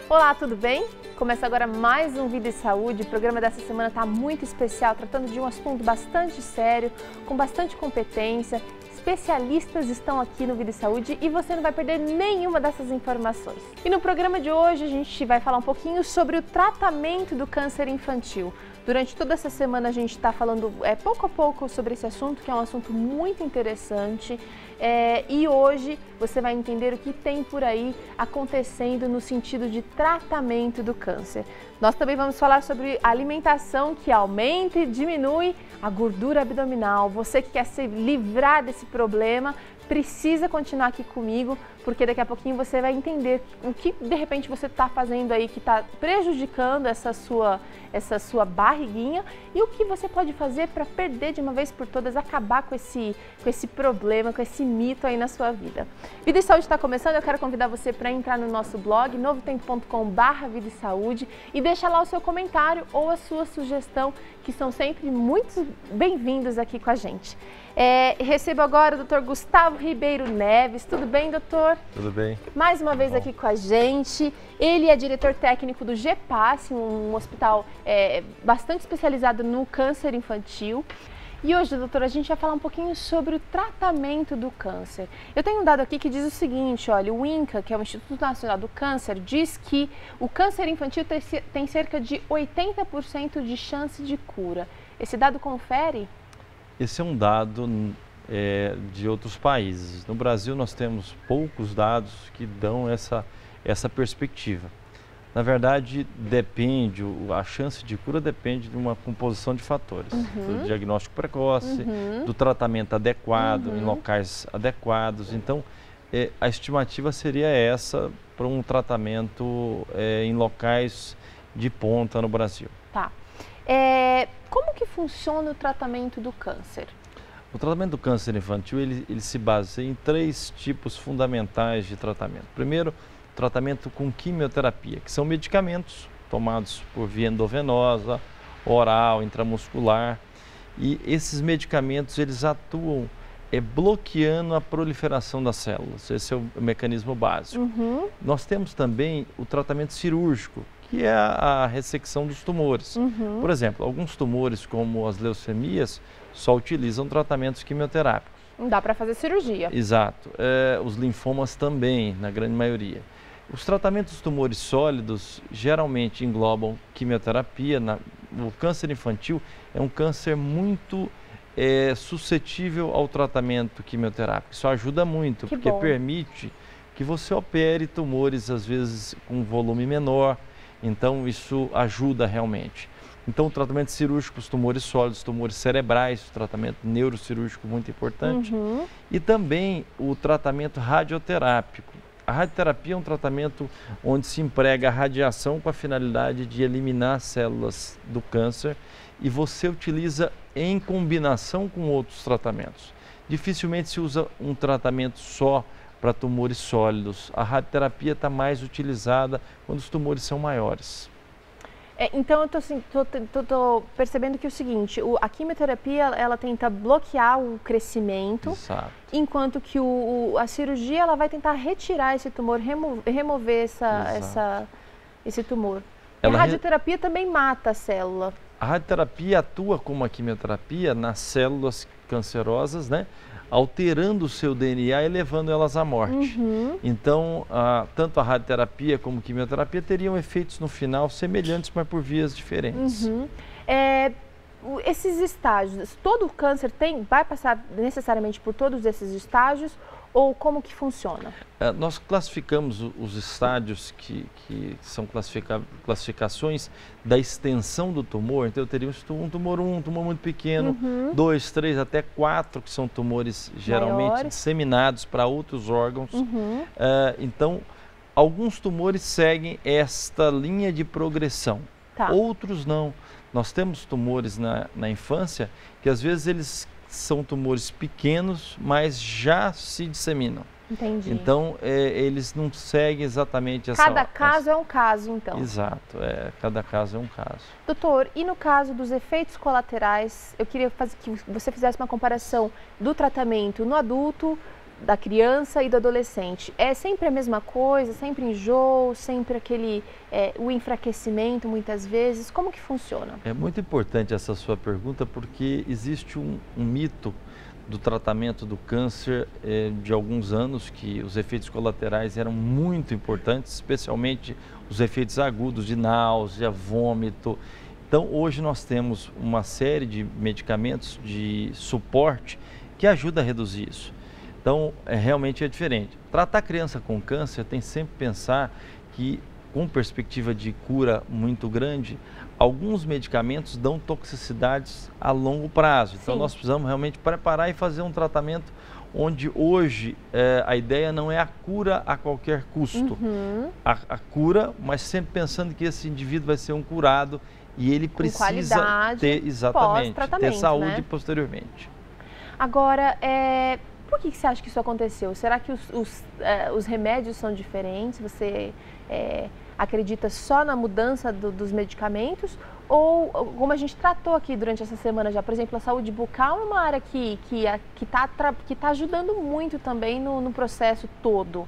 Olá, tudo bem? Começa agora mais um Vida e Saúde. O programa dessa semana está muito especial, tratando de um assunto bastante sério, com bastante competência. Especialistas estão aqui no Vida e Saúde e você não vai perder nenhuma dessas informações. E no programa de hoje a gente vai falar um pouquinho sobre o tratamento do câncer infantil. Durante toda essa semana a gente está falando pouco a pouco sobre esse assunto, que é um assunto muito interessante. E hoje você vai entender o que tem por aí acontecendo no sentido de tratamento do câncer. Nós também vamos falar sobre alimentação que aumenta e diminui a gordura abdominal. Você que quer se livrar desse problema, precisa continuar aqui comigo, porque daqui a pouquinho você vai entender o que de repente você está fazendo aí que está prejudicando essa sua barriguinha e o que você pode fazer para perder de uma vez por todas, acabar com esse problema, com esse mito aí na sua vida. Vida e Saúde está começando, eu quero convidar você para entrar no nosso blog, novotempo.com/vida e saúde, e deixa lá o seu comentário ou a sua sugestão, que são sempre muito bem-vindos aqui com a gente. Recebo agora o Dr. Gustavo Ribeiro Neves. Tudo bem, doutor? Tudo bem. Mais uma vez aqui com a gente. Ele é diretor técnico do GEPAS, um hospital bastante especializado no câncer infantil. E hoje, doutor, a gente vai falar um pouquinho sobre o tratamento do câncer. Eu tenho um dado aqui que diz o seguinte, olha, o INCA, que é o Instituto Nacional do Câncer, diz que o câncer infantil tem cerca de 80% de chance de cura. Esse dado confere? Esse é um dado de outros países. No Brasil nós temos poucos dados que dão essa perspectiva. Na verdade, a chance de cura depende de uma composição de fatores. Do diagnóstico precoce, do tratamento adequado, em locais adequados. Então, a estimativa seria essa para um tratamento em locais de ponta no Brasil. Tá. Como que funciona o tratamento do câncer? O tratamento do câncer infantil ele se baseia em 3 tipos fundamentais de tratamento. Primeiro, tratamento com quimioterapia, que são medicamentos tomados por via endovenosa, oral, intramuscular. E esses medicamentos eles atuam bloqueando a proliferação das células. Esse é o mecanismo básico. Nós temos também o tratamento cirúrgico, que é a ressecção dos tumores. Por exemplo, alguns tumores, como as leucemias, só utilizam tratamentos quimioterápicos. Não dá para fazer cirurgia. Exato. Os linfomas também, na grande maioria. Os tratamentos dos tumores sólidos geralmente englobam quimioterapia. O câncer infantil é um câncer muito suscetível ao tratamento quimioterápico. Isso ajuda muito, porque permite que você opere tumores, às vezes, com volume menor. Então, isso ajuda realmente. Então, o tratamento cirúrgico, os tumores sólidos, tumores cerebrais, o tratamento neurocirúrgico muito importante. E também o tratamento radioterápico. A radioterapia é um tratamento onde se emprega a radiação com a finalidade de eliminar células do câncer e você utiliza em combinação com outros tratamentos. Dificilmente se usa um tratamento só para tumores sólidos. A radioterapia está mais utilizada quando os tumores são maiores. Então, eu estou percebendo que é o seguinte, a quimioterapia ela tenta bloquear o crescimento, Exato. Enquanto que a cirurgia ela vai tentar retirar esse tumor, remover esse tumor. E a radioterapia também mata a célula. A radioterapia atua como a quimioterapia nas células cancerosas, né? Alterando o seu DNA e levando elas à morte. Então, tanto a radioterapia como a quimioterapia teriam efeitos no final semelhantes, mas por vias diferentes. Esses estágios, todo o câncer vai passar necessariamente por todos esses estágios ou como que funciona? Nós classificamos os estádios que são classificações da extensão do tumor. Então, eu teria um tumor muito pequeno, 2, 3, até 4, que são tumores geralmente maiores, disseminados para outros órgãos. Então, alguns tumores seguem esta linha de progressão, outros não. Nós temos tumores na infância que às vezes eles são tumores pequenos, mas já se disseminam. Entendi. Então, eles não seguem exatamente essa... Cada caso é um caso, então. Exato, cada caso é um caso. Doutor, e no caso dos efeitos colaterais, eu queria que você fizesse uma comparação do tratamento no adulto da criança e do adolescente, é sempre a mesma coisa, sempre enjoo, sempre o enfraquecimento muitas vezes, como que funciona? É muito importante essa sua pergunta porque existe um mito do tratamento do câncer de alguns anos, que os efeitos colaterais eram muito importantes, especialmente os efeitos agudos de náusea, vômito. Então hoje nós temos uma série de medicamentos de suporte que ajuda a reduzir isso. Então realmente é diferente. Tratar criança com câncer tem sempre que pensar que, com perspectiva de cura muito grande, alguns medicamentos dão toxicidades a longo prazo. Então, nós precisamos realmente preparar e fazer um tratamento onde hoje a ideia não é a cura a qualquer custo. A cura, mas sempre pensando que esse indivíduo vai ser um curado e ele precisa ter, exatamente, ter saúde, né, posteriormente. Agora, por que você acha que isso aconteceu? Será que os remédios são diferentes? Você acredita só na mudança dos medicamentos? Ou, como a gente tratou aqui durante essa semana já, por exemplo, a saúde bucal é uma área que tá ajudando muito também no processo todo.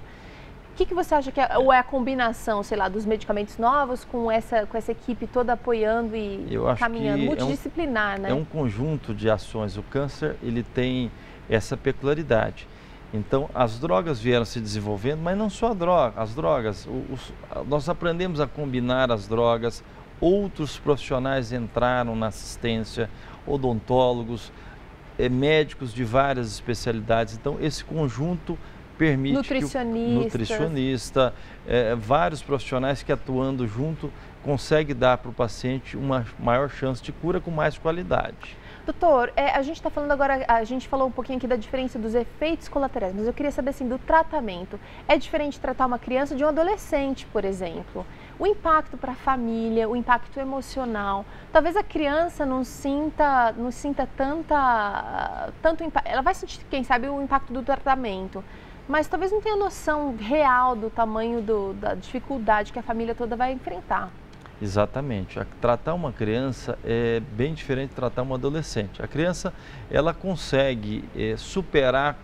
O que você acha que ou é a combinação, sei lá, dos medicamentos novos com essa equipe toda apoiando e caminhando, multidisciplinar, né? É um conjunto de ações. O câncer, ele tem essa peculiaridade. Então, as drogas vieram se desenvolvendo, mas não só as drogas. Nós aprendemos a combinar as drogas, outros profissionais entraram na assistência, odontólogos, médicos de várias especialidades. Então, esse conjunto permite nutricionista, vários profissionais que atuando junto consegue dar para o paciente uma maior chance de cura com mais qualidade. Doutor, a gente está falando agora, a gente falou um pouquinho aqui da diferença dos efeitos colaterais, mas eu queria saber assim, do tratamento. É diferente tratar uma criança de um adolescente, por exemplo? O impacto para a família, o impacto emocional. Talvez a criança não sinta tanto impacto. Ela vai sentir, quem sabe, o impacto do tratamento, mas talvez não tenha noção real do tamanho da dificuldade que a família toda vai enfrentar. Exatamente. Tratar uma criança é bem diferente de tratar um adolescente. A criança, ela consegue superar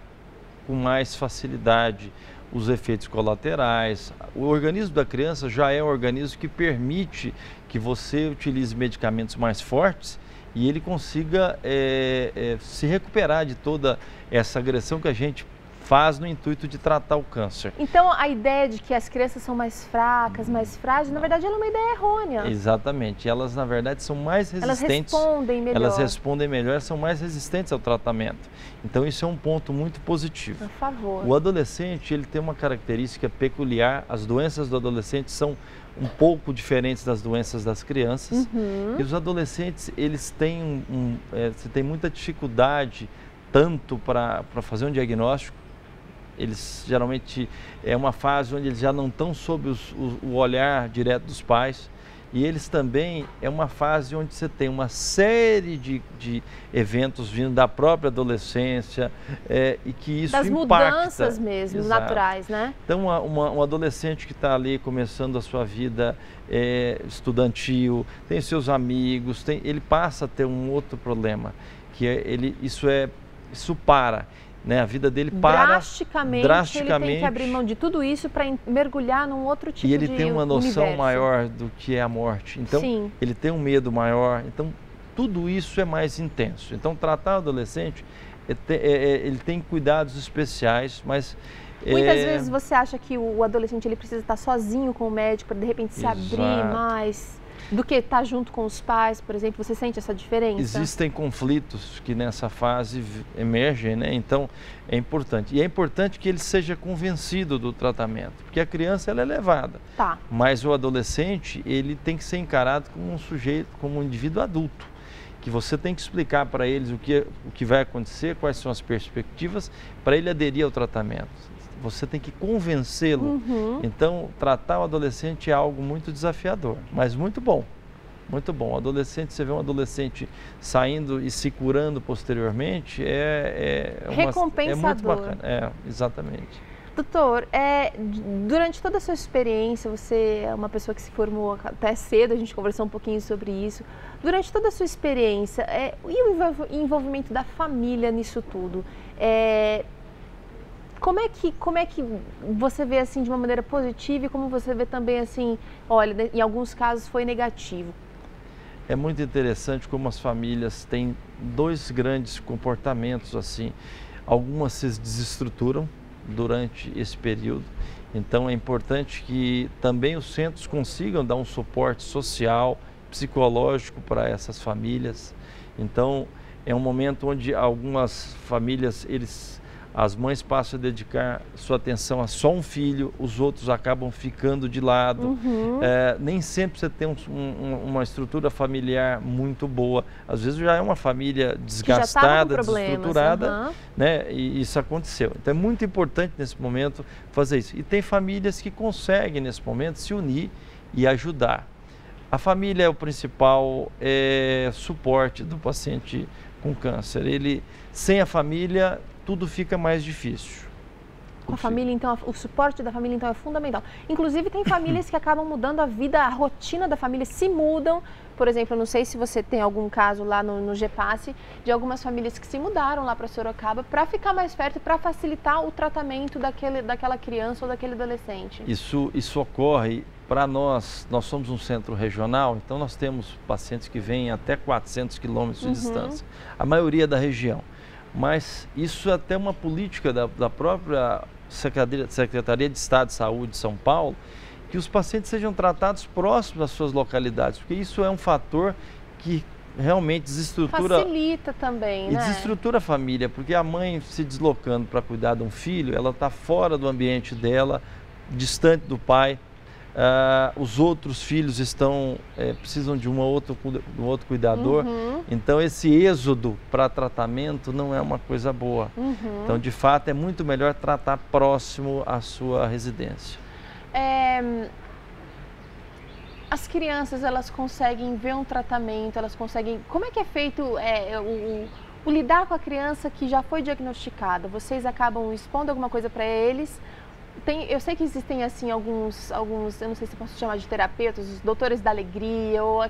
com mais facilidade os efeitos colaterais. O organismo da criança já é um organismo que permite que você utilize medicamentos mais fortes e ele consiga se recuperar de toda essa agressão que a gente faz no intuito de tratar o câncer. Então, a ideia de que as crianças são mais fracas, mais frágeis, na verdade, ela é uma ideia errônea. Exatamente. Elas, na verdade, são mais resistentes. Elas respondem melhor. Elas respondem melhor, são mais resistentes ao tratamento. Então, isso é um ponto muito positivo. Por favor. O adolescente, ele tem uma característica peculiar. As doenças do adolescente são um pouco diferentes das doenças das crianças. E os adolescentes, eles têm, têm muita dificuldade, tanto para fazer um diagnóstico. Eles geralmente é uma fase onde eles já não estão sob o olhar direto dos pais, e eles também é uma fase onde você tem uma série de eventos vindo da própria adolescência e que isso das impacta. Das mudanças mesmo, Exato. Naturais, né? Então, um adolescente que está ali começando a sua vida estudantil, tem seus amigos, ele passa a ter um outro problema, que isso para. Né, a vida dele para drasticamente, ele tem que abrir mão de tudo isso para mergulhar num outro tipo de universo. E ele tem uma noção maior do que é a morte, então Sim. Ele tem um medo maior, então tudo isso é mais intenso. Então tratar o adolescente, ele tem cuidados especiais, mas... Muitas vezes você acha que o adolescente ele precisa estar sozinho com o médico para de repente se abrir mais... do que estar junto com os pais, por exemplo, você sente essa diferença? Existem conflitos que nessa fase emergem, né? Então é importante. E é importante que ele seja convencido do tratamento, porque a criança ela é levada. Tá. Mas o adolescente, ele tem que ser encarado como um sujeito, como um indivíduo adulto, que você tem que explicar para eles o que vai acontecer, quais são as perspectivas, para ele aderir ao tratamento. Você tem que convencê-lo. Então, tratar o adolescente é algo muito desafiador, mas muito bom. Muito bom. O adolescente, você vê um adolescente saindo e se curando posteriormente, recompensador. É muito bacana. Exatamente. Doutor, durante toda a sua experiência, você é uma pessoa que se formou até cedo, a gente conversou um pouquinho sobre isso. Durante toda a sua experiência, e o envolvimento da família nisso tudo? Como é que você vê assim de uma maneira positiva e como você vê também assim, olha, em alguns casos foi negativo? É muito interessante como as famílias têm dois grandes comportamentos assim. Algumas se desestruturam durante esse período, então é importante que também os centros consigam dar um suporte social, psicológico para essas famílias. Então é um momento onde algumas famílias, as mães passam a dedicar sua atenção a só um filho, os outros acabam ficando de lado. Nem sempre você tem uma estrutura familiar muito boa. Às vezes já é uma família desgastada, desestruturada, né? E isso aconteceu. Então é muito importante nesse momento fazer isso. E tem famílias que conseguem nesse momento se unir e ajudar. A família é o principal suporte do paciente com câncer. Sem a família, tudo fica mais difícil. A família, então, o suporte da família, então, é fundamental. Inclusive, tem famílias que acabam mudando a vida, a rotina da família, se mudam. Por exemplo, eu não sei se você tem algum caso lá no GEPASSE, de algumas famílias que se mudaram lá para Sorocaba para ficar mais perto, para facilitar o tratamento daquela criança ou daquele adolescente. Isso ocorre para nós somos um centro regional, então nós temos pacientes que vêm até 400 quilômetros de distância, a maioria da região. Mas isso é até uma política da própria Secretaria de Estado de Saúde de São Paulo, que os pacientes sejam tratados próximos das suas localidades, porque isso é um fator que realmente desestrutura... Facilita também, né? E desestrutura a família, porque a mãe se deslocando para cuidar de um filho, ela está fora do ambiente dela, distante do pai. Os outros filhos precisam de um outro cuidador, então esse êxodo para tratamento não é uma coisa boa. Então, de fato, é muito melhor tratar próximo à sua residência. As crianças, elas conseguem ver um tratamento, elas conseguem... Como é que é feito o lidar com a criança que já foi diagnosticada? Vocês acabam expondo alguma coisa para eles? Eu sei que existem assim alguns, eu não sei se posso chamar de terapeutas, os doutores da alegria, ou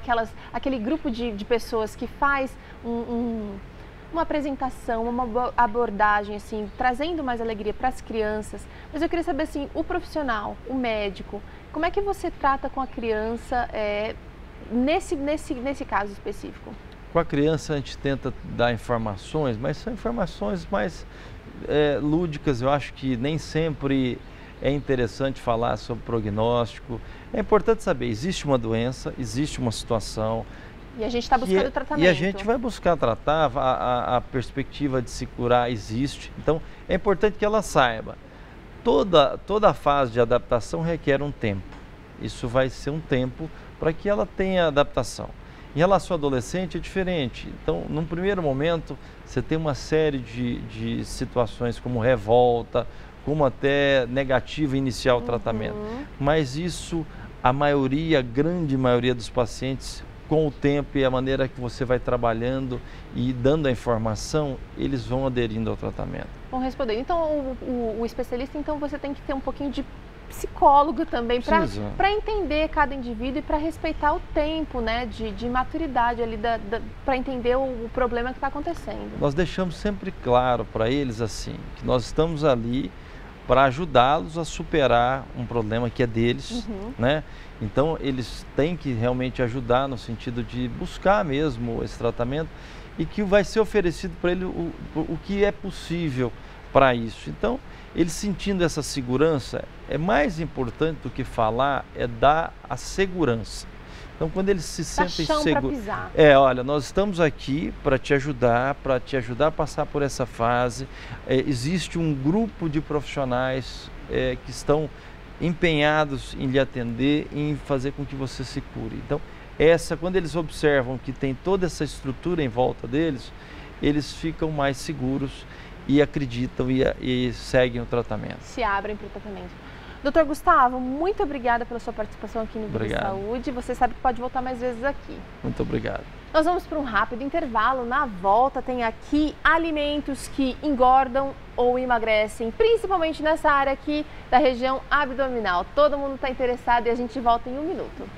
aquele grupo de pessoas que faz uma apresentação, uma abordagem assim, trazendo mais alegria para as crianças. Mas eu queria saber assim, o profissional, o médico, como é que você trata com a criança nesse caso específico? Com a criança a gente tenta dar informações, mas são informações mais lúdicas. Eu acho que nem sempre é interessante falar sobre prognóstico. É importante saber, existe uma doença, existe uma situação. E a gente está buscando tratamento. E a gente vai buscar tratar, a perspectiva de se curar existe. Então, é importante que ela saiba. Toda a fase de adaptação requer um tempo. Isso vai ser um tempo para que ela tenha adaptação. Em relação ao adolescente é diferente. Então, num primeiro momento, você tem uma série de situações como revolta, como até negativa inicial ao tratamento. Mas isso, a grande maioria dos pacientes, com o tempo e a maneira que você vai trabalhando e dando a informação, eles vão aderindo ao tratamento. Vão responder. Então, o especialista, então, você tem que ter um pouquinho de psicólogo também para entender cada indivíduo e para respeitar o tempo, né, de maturidade ali para entender o problema que está acontecendo. Nós deixamos sempre claro para eles assim, que nós estamos ali para ajudá-los a superar um problema que é deles, né? Então eles têm que realmente ajudar no sentido de buscar mesmo esse tratamento e que vai ser oferecido para ele o que é possível para isso. Então, eles sentindo essa segurança, é mais importante do que falar, é dar a segurança. Então, quando eles se sentem seguros, olha, nós estamos aqui para te ajudar a passar por essa fase. Existe um grupo de profissionais que estão empenhados em lhe atender e em fazer com que você se cure. Então, quando eles observam que tem toda essa estrutura em volta deles, eles ficam mais seguros e acreditam e seguem o tratamento. Se abrem para o tratamento. Doutor Gustavo, muito obrigada pela sua participação aqui no Vida Saúde. Você sabe que pode voltar mais vezes aqui. Muito obrigado. Nós vamos para um rápido intervalo. Na volta tem aqui alimentos que engordam ou emagrecem, principalmente nessa área aqui da região abdominal. Todo mundo está interessado e a gente volta em um minuto.